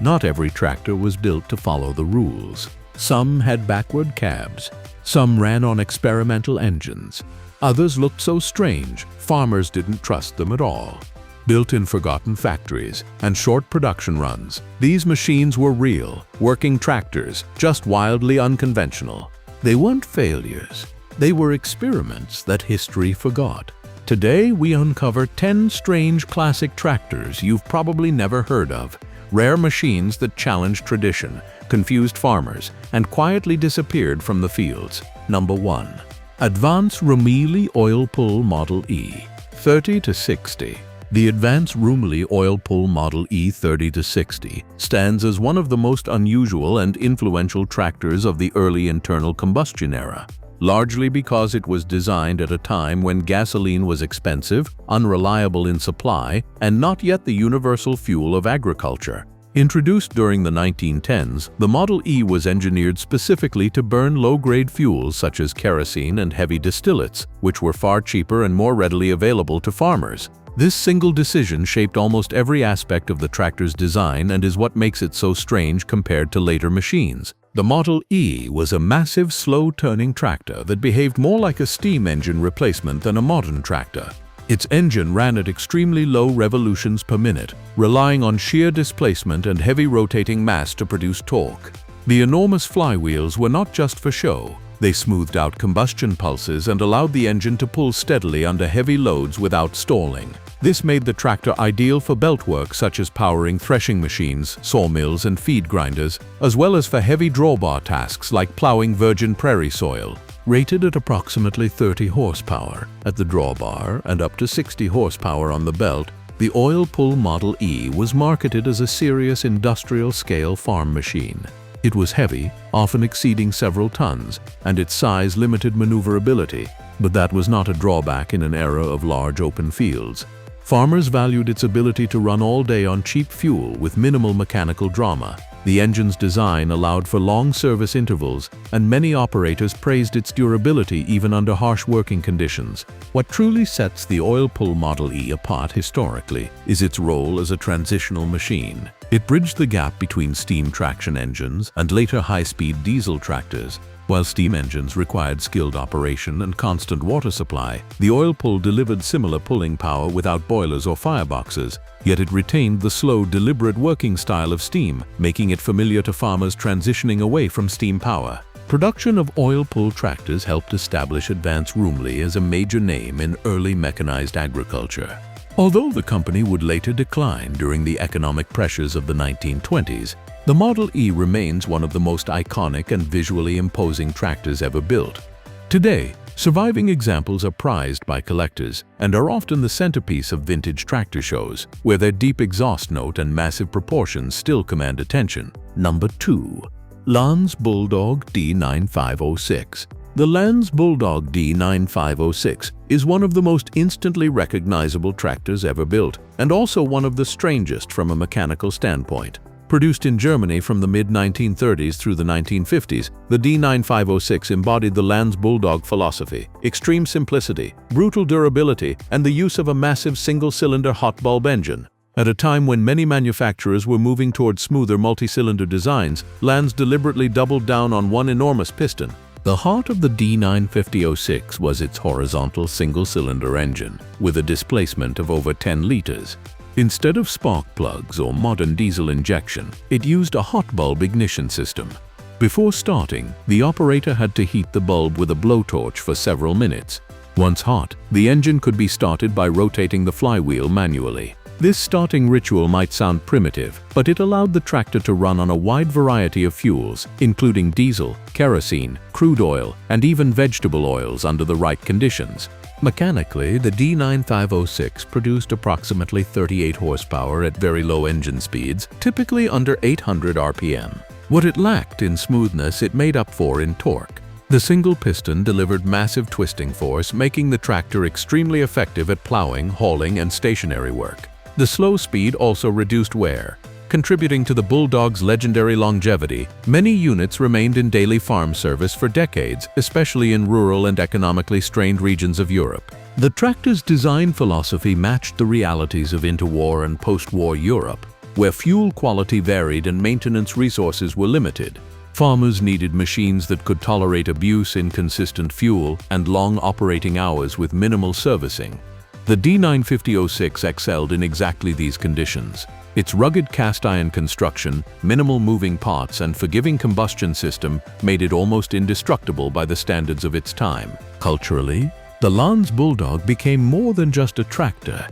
Not every tractor was built to follow the rules. Some had backward cabs. Some ran on experimental engines. Others looked so strange, farmers didn't trust them at all. Built in forgotten factories and short production runs, these machines were real, working tractors, just wildly unconventional. They weren't failures. They were experiments that history forgot. Today, we uncover 10 strange classic tractors you've probably never heard of, rare machines that challenged tradition, confused farmers, and quietly disappeared from the fields. Number 1. Advance-Rumely OilPull Model E 30-60. The Advance-Rumely OilPull Model E 30-60 stands as one of the most unusual and influential tractors of the early internal combustion era, largely because it was designed at a time when gasoline was expensive, unreliable in supply, and not yet the universal fuel of agriculture. Introduced during the 1910s, the Model E was engineered specifically to burn low-grade fuels such as kerosene and heavy distillates, which were far cheaper and more readily available to farmers. This single decision shaped almost every aspect of the tractor's design and is what makes it so strange compared to later machines. The Model E was a massive, slow-turning tractor that behaved more like a steam engine replacement than a modern tractor. Its engine ran at extremely low revolutions per minute, relying on sheer displacement and heavy rotating mass to produce torque. The enormous flywheels were not just for show. They smoothed out combustion pulses and allowed the engine to pull steadily under heavy loads without stalling. This made the tractor ideal for belt work such as powering threshing machines, sawmills, and feed grinders, as well as for heavy drawbar tasks like plowing virgin prairie soil. Rated at approximately 30 horsepower at the drawbar and up to 60 horsepower on the belt, the OilPull Model E was marketed as a serious industrial-scale farm machine. It was heavy, often exceeding several tons, and its size limited maneuverability, but that was not a drawback in an era of large open fields. Farmers valued its ability to run all day on cheap fuel with minimal mechanical drama. The engine's design allowed for long service intervals, and many operators praised its durability even under harsh working conditions. What truly sets the OilPull Model E apart historically is its role as a transitional machine. It bridged the gap between steam traction engines and later high-speed diesel tractors. While steam engines required skilled operation and constant water supply, the OilPull delivered similar pulling power without boilers or fireboxes, yet it retained the slow, deliberate working style of steam, making it familiar to farmers transitioning away from steam power. Production of OilPull tractors helped establish Advance-Rumely as a major name in early mechanized agriculture. Although the company would later decline during the economic pressures of the 1920s, the Model E remains one of the most iconic and visually imposing tractors ever built. Today, surviving examples are prized by collectors and are often the centerpiece of vintage tractor shows, where their deep exhaust note and massive proportions still command attention. Number 2. Lanz Bulldog D9506. The Lanz Bulldog D9506 is one of the most instantly recognizable tractors ever built, and also one of the strangest from a mechanical standpoint. Produced in Germany from the mid-1930s through the 1950s, the D9506 embodied the Lanz Bulldog philosophy: extreme simplicity, brutal durability, and the use of a massive single-cylinder hot bulb engine. At a time when many manufacturers were moving toward smoother multi-cylinder designs, Lanz deliberately doubled down on one enormous piston. The heart of the D9506 was its horizontal single-cylinder engine, with a displacement of over 10 liters. Instead of spark plugs or modern diesel injection, it used a hot bulb ignition system. Before starting, the operator had to heat the bulb with a blowtorch for several minutes. Once hot, the engine could be started by rotating the flywheel manually. This starting ritual might sound primitive, but it allowed the tractor to run on a wide variety of fuels, including diesel, kerosene, crude oil, and even vegetable oils under the right conditions. Mechanically, the D9506 produced approximately 38 horsepower at very low engine speeds, typically under 800 RPM. What it lacked in smoothness, it made up for in torque. The single piston delivered massive twisting force, making the tractor extremely effective at plowing, hauling, and stationary work. The slow speed also reduced wear. Contributing to the Bulldog's legendary longevity, many units remained in daily farm service for decades, especially in rural and economically strained regions of Europe. The tractor's design philosophy matched the realities of interwar and post-war Europe. where fuel quality varied and maintenance resources were limited. Farmers needed machines that could tolerate abuse, inconsistent fuel, and long operating hours with minimal servicing. The D950-06 excelled in exactly these conditions. Its rugged cast-iron construction, minimal moving parts, and forgiving combustion system made it almost indestructible by the standards of its time. Culturally, the Lanz Bulldog became more than just a tractor.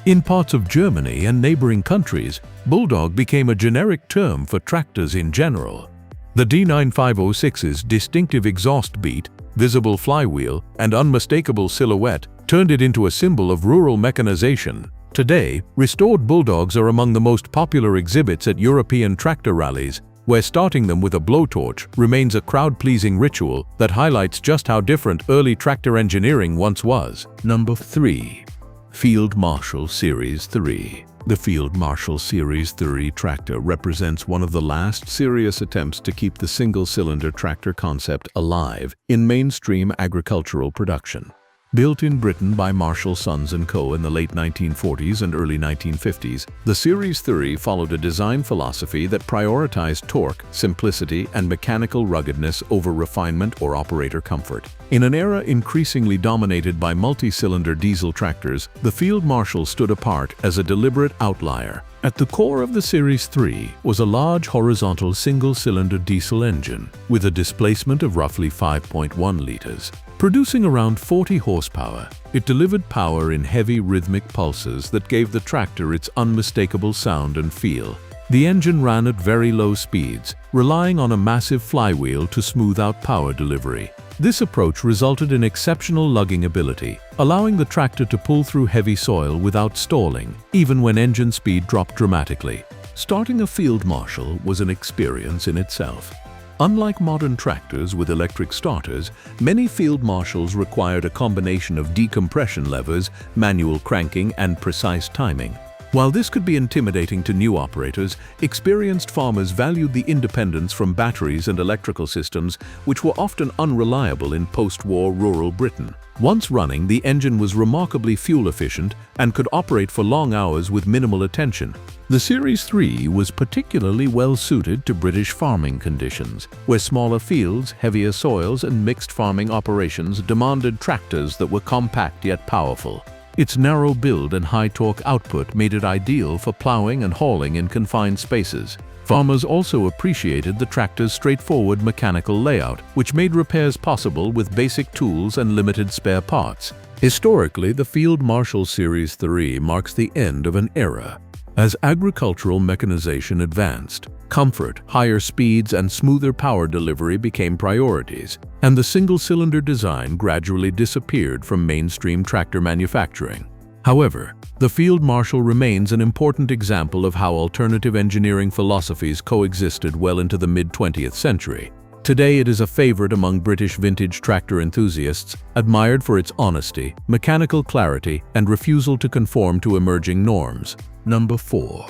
In parts of Germany and neighboring countries, Bulldog became a generic term for tractors in general. The D9506's distinctive exhaust beat, visible flywheel, and unmistakable silhouette turned it into a symbol of rural mechanization. Today, restored Bulldogs are among the most popular exhibits at European tractor rallies, where starting them with a blowtorch remains a crowd-pleasing ritual that highlights just how different early tractor engineering once was. Number 3. Field Marshal Series 3. The Field Marshal Series 3 tractor represents one of the last serious attempts to keep the single-cylinder tractor concept alive in mainstream agricultural production. Built in Britain by Marshall Sons & Co. in the late 1940s and early 1950s, the Series 3 followed a design philosophy that prioritized torque, simplicity, and mechanical ruggedness over refinement or operator comfort. In an era increasingly dominated by multi-cylinder diesel tractors, the Field Marshal stood apart as a deliberate outlier. At the core of the Series 3 was a large horizontal single-cylinder diesel engine with a displacement of roughly 5.1 liters. Producing around 40 horsepower, it delivered power in heavy rhythmic pulses that gave the tractor its unmistakable sound and feel. The engine ran at very low speeds, relying on a massive flywheel to smooth out power delivery. This approach resulted in exceptional lugging ability, allowing the tractor to pull through heavy soil without stalling, even when engine speed dropped dramatically. Starting a Field Marshal was an experience in itself. Unlike modern tractors with electric starters, many Field Marshals required a combination of decompression levers, manual cranking, and precise timing. While this could be intimidating to new operators, experienced farmers valued the independence from batteries and electrical systems, which were often unreliable in post-war rural Britain. Once running, the engine was remarkably fuel-efficient and could operate for long hours with minimal attention. The Series 3 was particularly well-suited to British farming conditions, where smaller fields, heavier soils, and mixed farming operations demanded tractors that were compact yet powerful. Its narrow build and high torque output made it ideal for plowing and hauling in confined spaces. Farmers also appreciated the tractor's straightforward mechanical layout, which made repairs possible with basic tools and limited spare parts. Historically, the Field Marshal Series 3 marks the end of an era. As agricultural mechanization advanced, comfort, higher speeds, and smoother power delivery became priorities, and the single-cylinder design gradually disappeared from mainstream tractor manufacturing. However, the Field Marshal remains an important example of how alternative engineering philosophies coexisted well into the mid-20th century. Today it is a favorite among British vintage tractor enthusiasts, admired for its honesty, mechanical clarity, and refusal to conform to emerging norms. Number 4.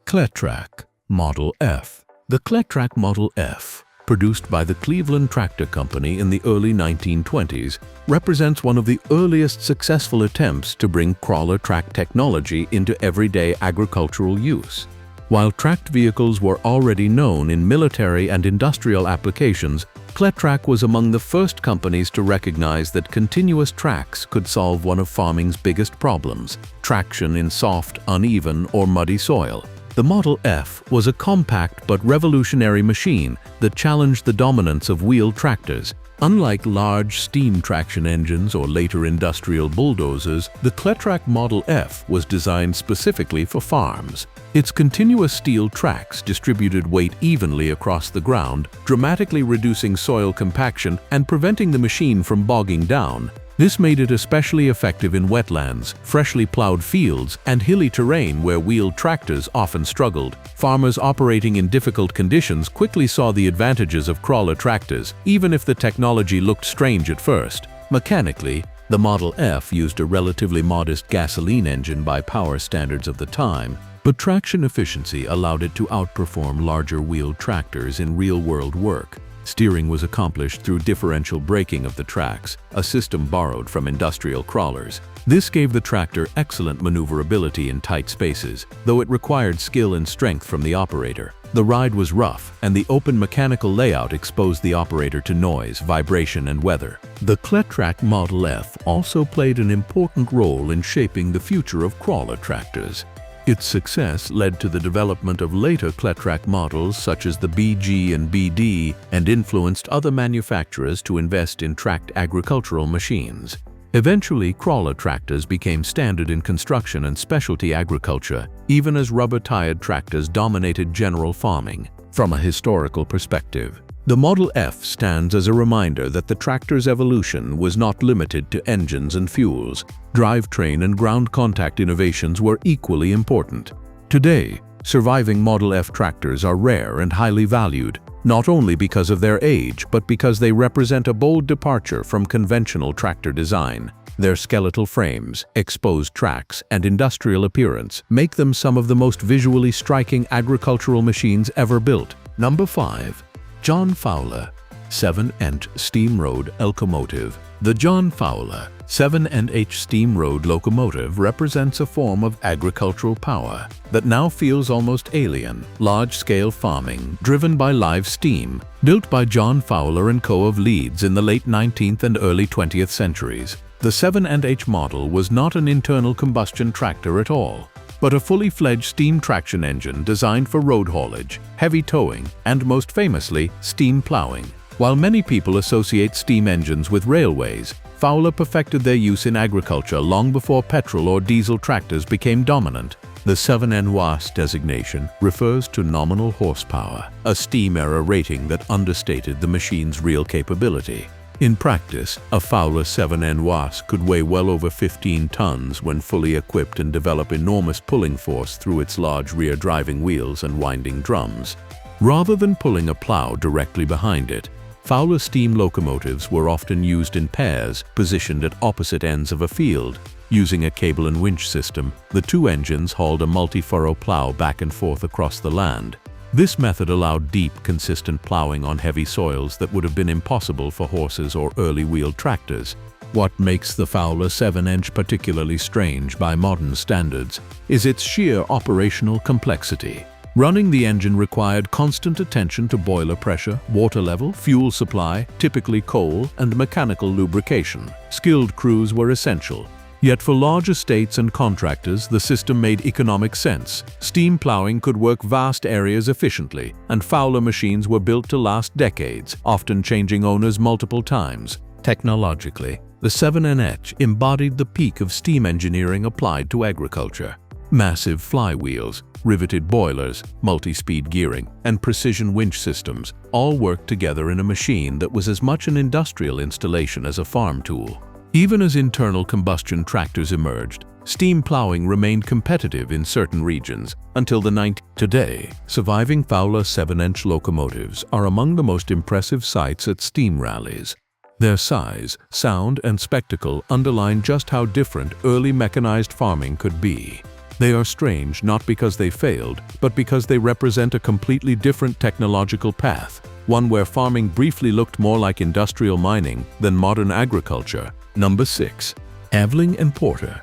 Cletrac Model F. The Cletrac Model F, produced by the Cleveland Tractor Company in the early 1920s, represents one of the earliest successful attempts to bring crawler track technology into everyday agricultural use. While tracked vehicles were already known in military and industrial applications, Cletrac was among the first companies to recognize that continuous tracks could solve one of farming's biggest problems: traction in soft, uneven, or muddy soil. The Model F was a compact but revolutionary machine that challenged the dominance of wheeled tractors. Unlike large steam traction engines or later industrial bulldozers, the Cletrac Model F was designed specifically for farms. Its continuous steel tracks distributed weight evenly across the ground, dramatically reducing soil compaction and preventing the machine from bogging down. This made it especially effective in wetlands, freshly plowed fields, and hilly terrain where wheeled tractors often struggled. Farmers operating in difficult conditions quickly saw the advantages of crawler tractors, even if the technology looked strange at first. Mechanically, the Model F used a relatively modest gasoline engine by power standards of the time, but traction efficiency allowed it to outperform larger wheeled tractors in real-world work. Steering was accomplished through differential braking of the tracks, a system borrowed from industrial crawlers. This gave the tractor excellent maneuverability in tight spaces, though it required skill and strength from the operator. The ride was rough, and the open mechanical layout exposed the operator to noise, vibration, and weather. The Cletrac Model F also played an important role in shaping the future of crawler tractors. Its success led to the development of later Cletrac models such as the BG and BD and influenced other manufacturers to invest in tracked agricultural machines. Eventually, crawler tractors became standard in construction and specialty agriculture, even as rubber-tired tractors dominated general farming. From a historical perspective, the Model F stands as a reminder that the tractor's evolution was not limited to engines and fuels. Drivetrain and ground contact innovations were equally important. Today, surviving Model F tractors are rare and highly valued, not only because of their age, but because they represent a bold departure from conventional tractor design. Their skeletal frames, exposed tracks, and industrial appearance make them some of the most visually striking agricultural machines ever built. Number 5. John Fowler 7-inch steam road locomotive. The John Fowler 7-inch steam road locomotive represents a form of agricultural power that now feels almost alien. Large-scale farming, driven by live steam, built by John Fowler Co of Leeds in the late 19th and early 20th centuries. The 7-inch model was not an internal combustion tractor at all, but a fully fledged steam traction engine designed for road haulage, heavy towing, and most famously, steam plowing. While many people associate steam engines with railways, Fowler perfected their use in agriculture long before petrol or diesel tractors became dominant. The 7NWAS designation refers to nominal horsepower, a steam-era rating that understated the machine's real capability. In practice, a Fowler 7NWAS could weigh well over 15 tons when fully equipped and develop enormous pulling force through its large rear driving wheels and winding drums. Rather than pulling a plow directly behind it, Fowler steam locomotives were often used in pairs, positioned at opposite ends of a field. Using a cable and winch system, the two engines hauled a multi-furrow plow back and forth across the land. This method allowed deep, consistent plowing on heavy soils that would have been impossible for horses or early-wheeled tractors. What makes the Fowler 7-inch particularly strange by modern standards is its sheer operational complexity. Running the engine required constant attention to boiler pressure, water level, fuel supply, typically coal, and mechanical lubrication. Skilled crews were essential. Yet for large estates and contractors, the system made economic sense. Steam plowing could work vast areas efficiently, and Fowler machines were built to last decades, often changing owners multiple times. Technologically, the 7NH embodied the peak of steam engineering applied to agriculture. Massive flywheels, riveted boilers, multi-speed gearing, and precision winch systems all worked together in a machine that was as much an industrial installation as a farm tool. Even as internal combustion tractors emerged, steam plowing remained competitive in certain regions until the 19th. Today, surviving Fowler 7-inch locomotives are among the most impressive sights at steam rallies. Their size, sound, and spectacle underline just how different early mechanized farming could be. They are strange not because they failed, but because they represent a completely different technological path, one where farming briefly looked more like industrial mining than modern agriculture. Number 6. Aveling Porter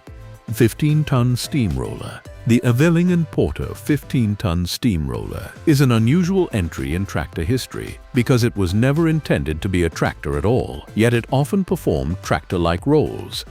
15-ton steamroller. The Aveling Porter 15-ton steamroller is an unusual entry in tractor history because it was never intended to be a tractor at all, yet it often performed tractor-like roles.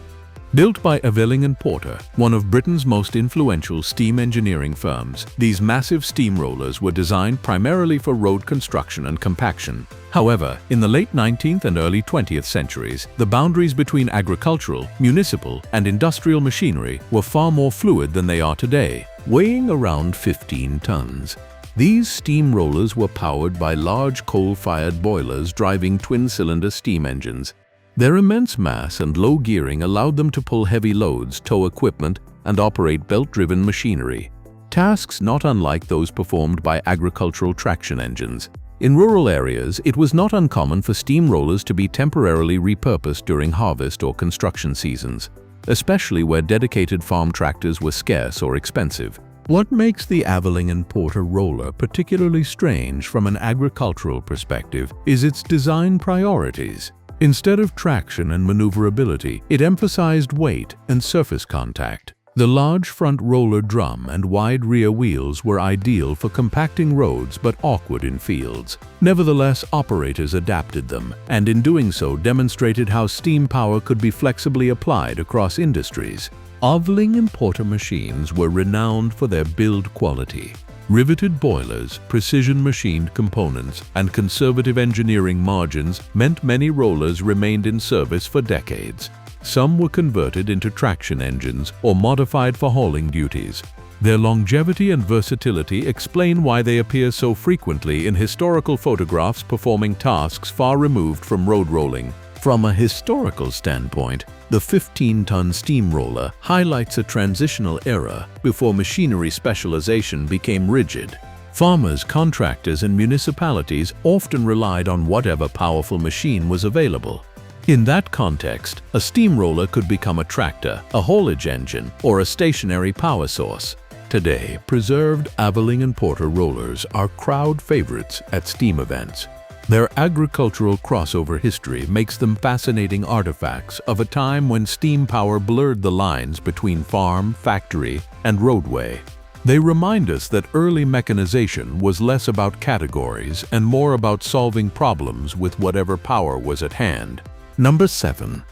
Built by Aveling Porter, one of Britain's most influential steam engineering firms, these massive steamrollers were designed primarily for road construction and compaction. However, in the late 19th and early 20th centuries, the boundaries between agricultural, municipal, and industrial machinery were far more fluid than they are today, weighing around 15 tons. These steamrollers were powered by large coal-fired boilers driving twin-cylinder steam engines. Their immense mass and low gearing allowed them to pull heavy loads, tow equipment, and operate belt-driven machinery, tasks not unlike those performed by agricultural traction engines. In rural areas, it was not uncommon for steamrollers to be temporarily repurposed during harvest or construction seasons, especially where dedicated farm tractors were scarce or expensive. What makes the Aveling Porter roller particularly strange from an agricultural perspective is its design priorities. Instead of traction and maneuverability, it emphasized weight and surface contact. The large front roller drum and wide rear wheels were ideal for compacting roads but awkward in fields. Nevertheless, operators adapted them, and in doing so demonstrated how steam power could be flexibly applied across industries. Aveling Porter machines were renowned for their build quality. Riveted boilers, precision-machined components, and conservative engineering margins meant many rollers remained in service for decades. Some were converted into traction engines or modified for hauling duties. Their longevity and versatility explain why they appear so frequently in historical photographs performing tasks far removed from road rolling. From a historical standpoint, the 15-ton steamroller highlights a transitional era before machinery specialization became rigid. Farmers, contractors, and municipalities often relied on whatever powerful machine was available. In that context, a steamroller could become a tractor, a haulage engine, or a stationary power source. Today, preserved Aveling Porter rollers are crowd favorites at steam events. Their agricultural crossover history makes them fascinating artifacts of a time when steam power blurred the lines between farm, factory, and roadway. They remind us that early mechanization was less about categories and more about solving problems with whatever power was at hand. Number 7.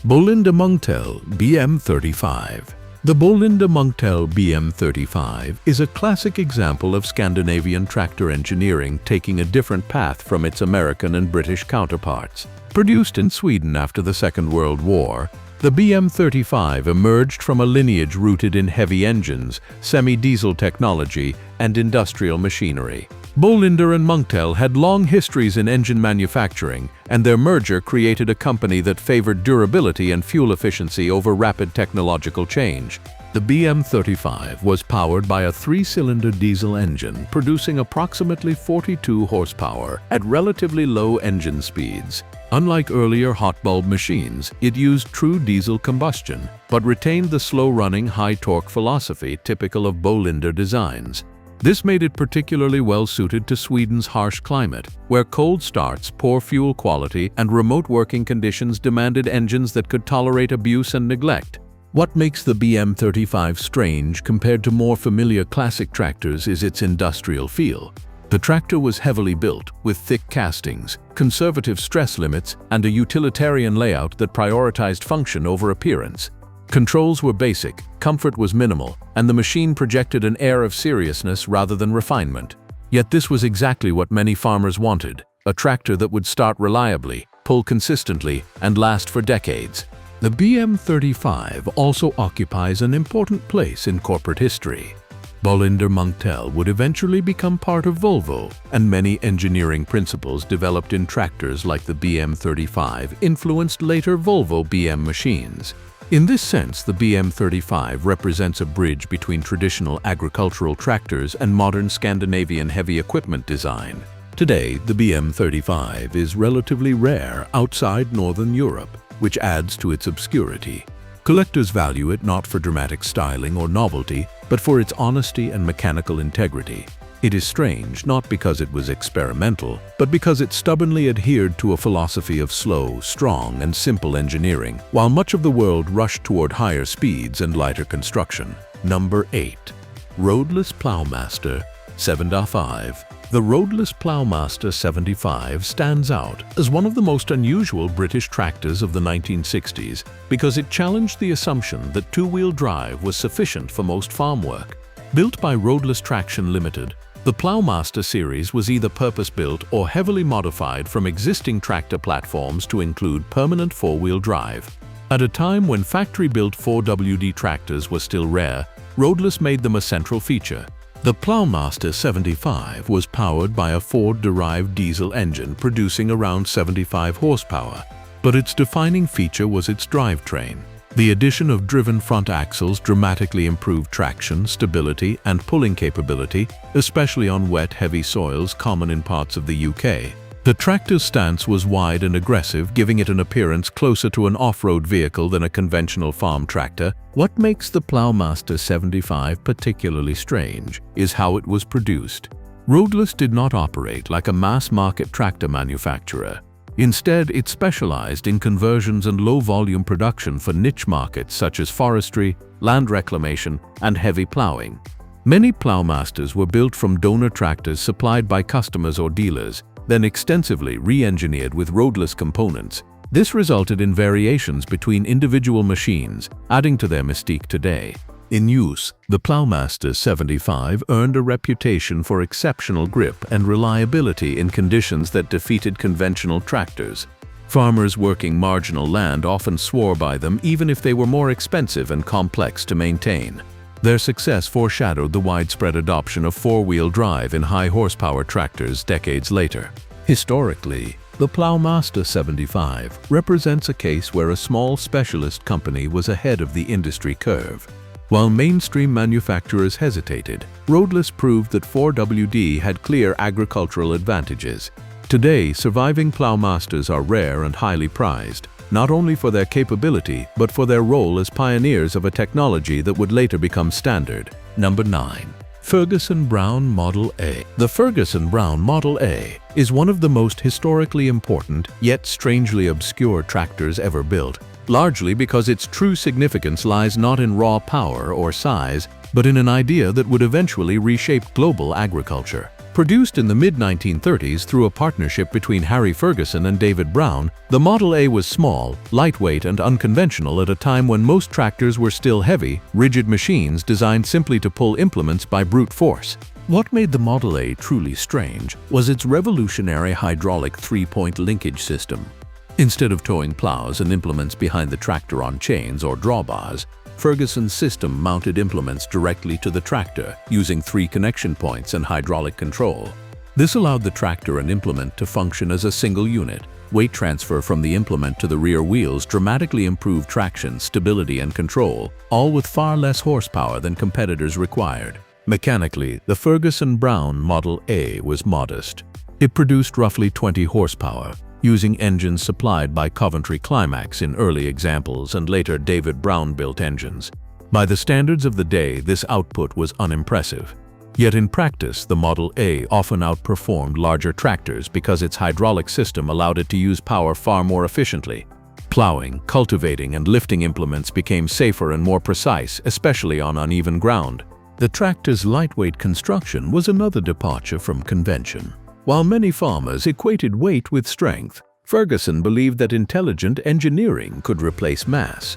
Bolinder-Munktell BM35. The Bolinder-Munktell BM35 is a classic example of Scandinavian tractor engineering taking a different path from its American and British counterparts. Produced in Sweden after the Second World War, the BM35 emerged from a lineage rooted in heavy engines, semi-diesel technology, and industrial machinery. Bolinder and Munktell had long histories in engine manufacturing, and their merger created a company that favored durability and fuel efficiency over rapid technological change. The BM35 was powered by a 3-cylinder diesel engine producing approximately 42 horsepower at relatively low engine speeds. Unlike earlier hot bulb machines, it used true diesel combustion, but retained the slow-running, high-torque philosophy typical of Bolinder designs. This made it particularly well-suited to Sweden's harsh climate, where cold starts, poor fuel quality, and remote working conditions demanded engines that could tolerate abuse and neglect. What makes the BM35 strange compared to more familiar classic tractors is its industrial feel. The tractor was heavily built, with thick castings, conservative stress limits, and a utilitarian layout that prioritized function over appearance. Controls were basic, comfort was minimal, and the machine projected an air of seriousness rather than refinement. Yet this was exactly what many farmers wanted, a tractor that would start reliably, pull consistently, and last for decades. The BM35 also occupies an important place in corporate history. Bolinder-Munktell would eventually become part of Volvo, and many engineering principles developed in tractors like the BM35 influenced later Volvo BM machines. In this sense, the BM35 represents a bridge between traditional agricultural tractors and modern Scandinavian heavy equipment design. Today, the BM35 is relatively rare outside Northern Europe, which adds to its obscurity. Collectors value it not for dramatic styling or novelty, but for its honesty and mechanical integrity. It is strange not because it was experimental, but because it stubbornly adhered to a philosophy of slow, strong, and simple engineering, while much of the world rushed toward higher speeds and lighter construction. Number 8. Roadless Ploughmaster 75. The Roadless Ploughmaster 75 stands out as one of the most unusual British tractors of the 1960s because it challenged the assumption that two-wheel drive was sufficient for most farm work. Built by Roadless Traction Limited, the Ploughmaster series was either purpose-built or heavily modified from existing tractor platforms to include permanent four-wheel drive. At a time when factory-built 4WD tractors were still rare, Roadless made them a central feature. The Ploughmaster 75 was powered by a Ford-derived diesel engine producing around 75 horsepower, but its defining feature was its drivetrain. The addition of driven front axles dramatically improved traction, stability, and pulling capability, especially on wet, heavy soils common in parts of the UK. The tractor's stance was wide and aggressive, giving it an appearance closer to an off-road vehicle than a conventional farm tractor. What makes the Ploughmaster 75 particularly strange is how it was produced. Roadless did not operate like a mass-market tractor manufacturer. Instead, it specialized in conversions and low-volume production for niche markets such as forestry, land reclamation, and heavy plowing. Many Ploughmasters were built from donor tractors supplied by customers or dealers, then extensively re-engineered with roadless components. This resulted in variations between individual machines, adding to their mystique today. In use, the Ploughmaster 75 earned a reputation for exceptional grip and reliability in conditions that defeated conventional tractors. Farmers working marginal land often swore by them even if they were more expensive and complex to maintain. Their success foreshadowed the widespread adoption of four-wheel drive in high-horsepower tractors decades later. Historically, the Ploughmaster 75 represents a case where a small specialist company was ahead of the industry curve. While mainstream manufacturers hesitated, Roadless proved that 4WD had clear agricultural advantages. Today, surviving Ploughmasters are rare and highly prized, not only for their capability, but for their role as pioneers of a technology that would later become standard. Number 9. Ferguson-Brown Model A. The Ferguson-Brown Model A is one of the most historically important, yet strangely obscure tractors ever built, largely because its true significance lies not in raw power or size, but in an idea that would eventually reshape global agriculture. Produced in the mid-1930s through a partnership between Harry Ferguson and David Brown, the Model A was small, lightweight, and unconventional at a time when most tractors were still heavy, rigid machines designed simply to pull implements by brute force. What made the Model A truly strange was its revolutionary hydraulic three-point linkage system. Instead of towing plows and implements behind the tractor on chains or drawbars, Ferguson's system mounted implements directly to the tractor using 3 connection points and hydraulic control. This allowed the tractor and implement to function as a single unit. Weight transfer from the implement to the rear wheels dramatically improved traction, stability, and control, all with far less horsepower than competitors required. Mechanically, the Ferguson-Brown Model A was modest. It produced roughly 20 horsepower, using engines supplied by Coventry Climax in early examples and later David Brown-built engines. By the standards of the day, this output was unimpressive. Yet in practice, the Model A often outperformed larger tractors because its hydraulic system allowed it to use power far more efficiently. Plowing, cultivating, and lifting implements became safer and more precise, especially on uneven ground. The tractor's lightweight construction was another departure from convention. While many farmers equated weight with strength, Ferguson believed that intelligent engineering could replace mass.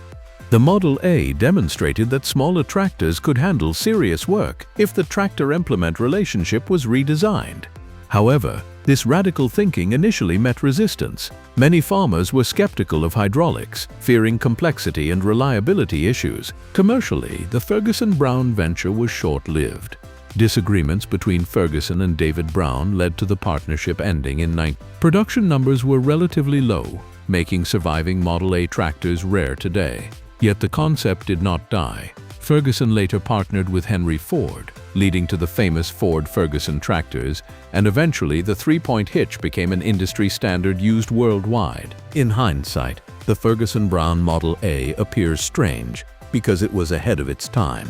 The Model A demonstrated that smaller tractors could handle serious work if the tractor-implement relationship was redesigned. However, this radical thinking initially met resistance. Many farmers were skeptical of hydraulics, fearing complexity and reliability issues. Commercially, the Ferguson-Brown venture was short-lived. Disagreements between Ferguson and David Brown led to the partnership ending in 19. Production numbers were relatively low, making surviving Model A tractors rare today. Yet the concept did not die. Ferguson later partnered with Henry Ford, leading to the famous Ford-Ferguson tractors, and eventually the three-point hitch became an industry standard used worldwide. In hindsight, the Ferguson-Brown Model A appears strange because it was ahead of its time.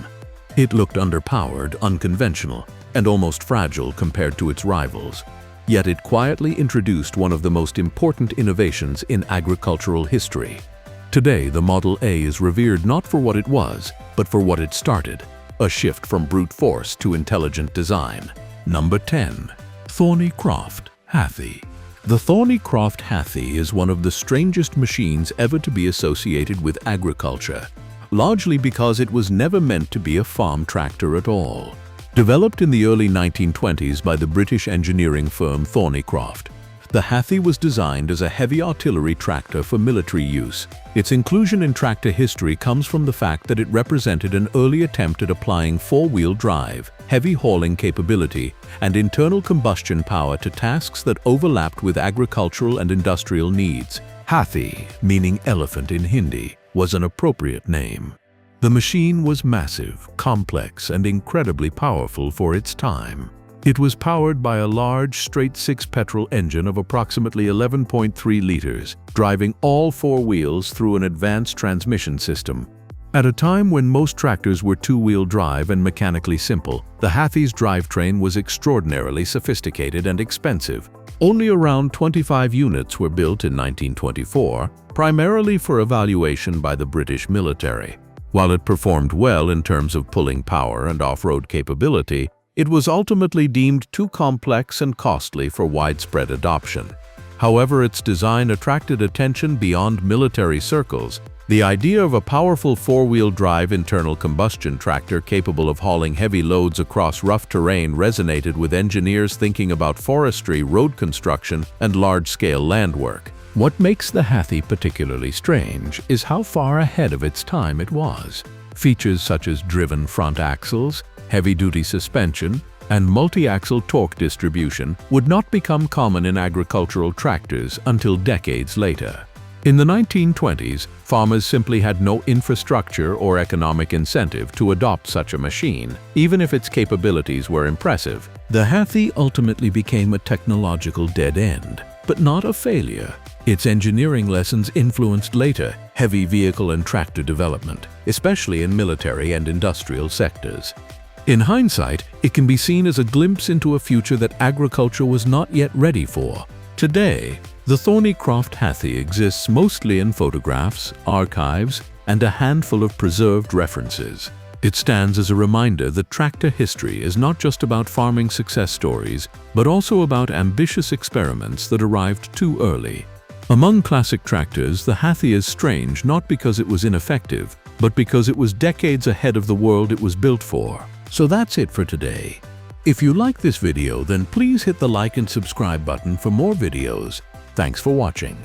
It looked underpowered, unconventional, and almost fragile compared to its rivals. Yet it quietly introduced one of the most important innovations in agricultural history. Today, the Model A is revered not for what it was, but for what it started, a shift from brute force to intelligent design. Number 10. Thornycroft Hathi. The Thornycroft Hathi is one of the strangest machines ever to be associated with agriculture, largely because it was never meant to be a farm tractor at all. Developed in the early 1920s by the British engineering firm Thornycroft, the Hathi was designed as a heavy artillery tractor for military use. Its inclusion in tractor history comes from the fact that it represented an early attempt at applying four-wheel drive, heavy hauling capability, and internal combustion power to tasks that overlapped with agricultural and industrial needs. Hathi, meaning elephant in Hindi, was an appropriate name. The machine was massive, complex, and incredibly powerful for its time. It was powered by a large, straight-six petrol engine of approximately 11.3 liters, driving all four wheels through an advanced transmission system. At a time when most tractors were two-wheel drive and mechanically simple, the Hathi's drivetrain was extraordinarily sophisticated and expensive. Only around 25 units were built in 1924, primarily for evaluation by the British military. While it performed well in terms of pulling power and off-road capability, it was ultimately deemed too complex and costly for widespread adoption. However, its design attracted attention beyond military circles. The idea of a powerful four-wheel drive internal combustion tractor capable of hauling heavy loads across rough terrain resonated with engineers thinking about forestry, road construction, and large-scale land work. What makes the Hathi particularly strange is how far ahead of its time it was. Features such as driven front axles, heavy-duty suspension, and multi-axle torque distribution would not become common in agricultural tractors until decades later. In the 1920s, farmers simply had no infrastructure or economic incentive to adopt such a machine, even if its capabilities were impressive. The Hathi ultimately became a technological dead end, but not a failure. Its engineering lessons influenced later heavy vehicle and tractor development, especially in military and industrial sectors. In hindsight, it can be seen as a glimpse into a future that agriculture was not yet ready for. Today, the Thornycroft Hathi exists mostly in photographs, archives, and a handful of preserved references. It stands as a reminder that tractor history is not just about farming success stories, but also about ambitious experiments that arrived too early. Among classic tractors, the Hathi is strange not because it was ineffective, but because it was decades ahead of the world it was built for. So that's it for today. If you like this video, then please hit the like and subscribe button for more videos. Thanks for watching.